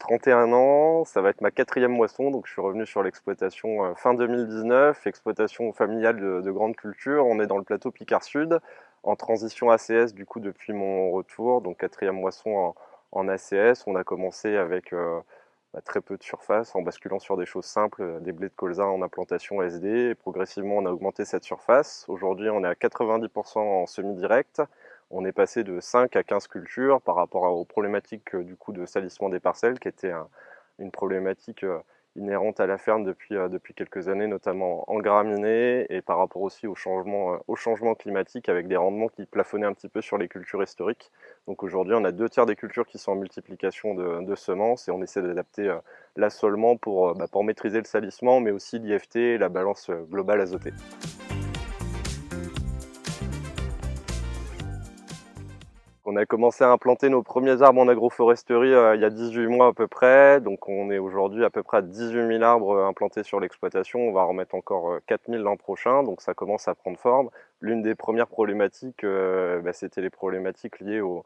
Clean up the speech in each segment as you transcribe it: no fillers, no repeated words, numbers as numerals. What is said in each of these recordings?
31 ans, ça va être ma 4e moisson, donc je suis revenu sur l'exploitation fin 2019, exploitation familiale de grande culture. On est dans le plateau Picard Sud, en transition ACS du coup depuis mon retour, donc 4e moisson en ACS. On a commencé avec très peu de surface, en basculant sur des choses simples, des blés de colza en implantation SD, et progressivement on a augmenté cette surface. Aujourd'hui on est à 90% en semi-direct. On est passé de 5 à 15 cultures par rapport aux problématiques du coup de salissement des parcelles, qui était une problématique inhérente à la ferme depuis quelques années, notamment en graminées, et par rapport aussi au changement climatique, avec des rendements qui plafonnaient un petit peu sur les cultures historiques. Donc aujourd'hui, on a 2/3 des cultures qui sont en multiplication de semences, et on essaie d'adapter l'assolement pour maîtriser le salissement, mais aussi l'IFT et la balance globale azotée. On a commencé à implanter nos premiers arbres en agroforesterie il y a 18 mois à peu près. Donc on est aujourd'hui à peu près à 18 000 arbres implantés sur l'exploitation. On va remettre encore 4 000 l'an prochain, donc ça commence à prendre forme. L'une des premières problématiques, c'était les problématiques liées au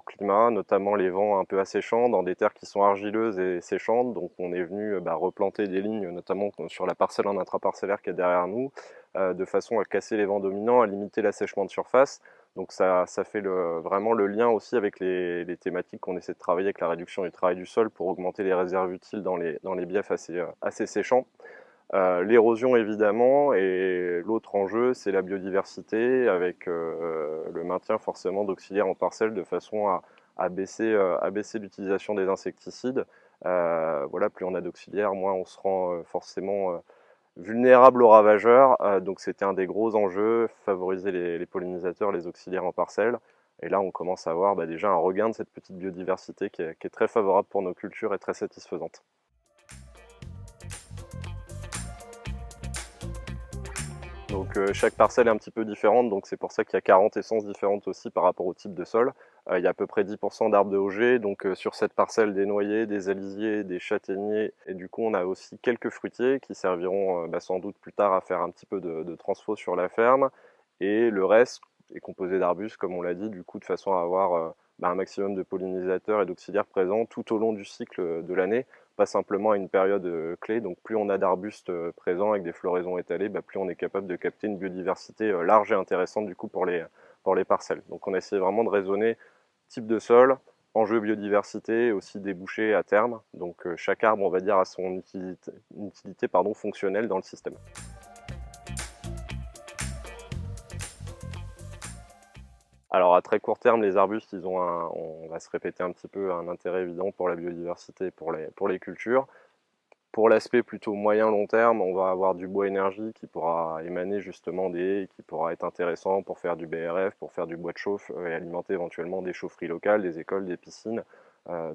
climat, notamment les vents un peu asséchants dans des terres qui sont argileuses et séchantes. Donc on est venu replanter des lignes, notamment sur la parcelle en intraparcellaire qui est derrière nous, de façon à casser les vents dominants, à limiter l'assèchement de surface. Donc ça fait vraiment le lien aussi avec les thématiques qu'on essaie de travailler avec la réduction du travail du sol pour augmenter les réserves utiles dans les biefs assez séchants. L'érosion évidemment, et l'autre enjeu c'est la biodiversité avec le maintien forcément d'auxiliaires en parcelle de façon à baisser l'utilisation des insecticides. Voilà, plus on a d'auxiliaires, moins on se rend forcément vulnérable aux ravageurs, donc c'était un des gros enjeux, favoriser les pollinisateurs, les auxiliaires en parcelle. Et là, on commence à avoir déjà un regain de cette petite biodiversité qui est très favorable pour nos cultures et très satisfaisante. Donc chaque parcelle est un petit peu différente, donc c'est pour ça qu'il y a 40 essences différentes aussi par rapport au type de sol. Il y a à peu près 10% d'arbres de Auger, donc sur cette parcelle des noyers, des alisiers, des châtaigniers, et du coup on a aussi quelques fruitiers qui serviront sans doute plus tard à faire un petit peu de transfo sur la ferme, et le reste est composé d'arbustes comme on l'a dit, du coup de façon à avoir un maximum de pollinisateurs et d'auxiliaires présents tout au long du cycle de l'année, pas simplement à une période clé. Donc plus on a d'arbustes présents avec des floraisons étalées, plus on est capable de capter une biodiversité large et intéressante du coup pour les parcelles. Donc on essaie vraiment de raisonner type de sol, enjeu biodiversité et aussi débouchés à terme. Donc chaque arbre, on va dire, a son utilité fonctionnelle dans le système. Alors à très court terme, les arbustes, on va se répéter un petit peu, un intérêt évident pour la biodiversité et pour les cultures. Pour l'aspect plutôt moyen-long terme, on va avoir du bois énergie qui pourra émaner justement des haies, qui pourra être intéressant pour faire du BRF, pour faire du bois de chauffe et alimenter éventuellement des chaufferies locales, des écoles, des piscines.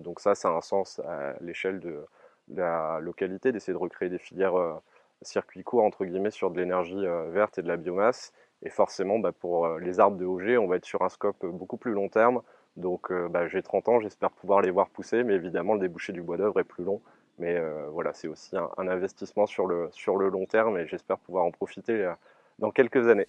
Donc ça a un sens à l'échelle de la localité, d'essayer de recréer des filières circuits courts entre guillemets sur de l'énergie verte et de la biomasse. Et forcément, pour les arbres de Auger, on va être sur un scope beaucoup plus long terme. Donc j'ai 30 ans, j'espère pouvoir les voir pousser, mais évidemment le débouché du bois d'œuvre est plus long. Mais voilà, c'est aussi un investissement sur le long terme et j'espère pouvoir en profiter dans quelques années.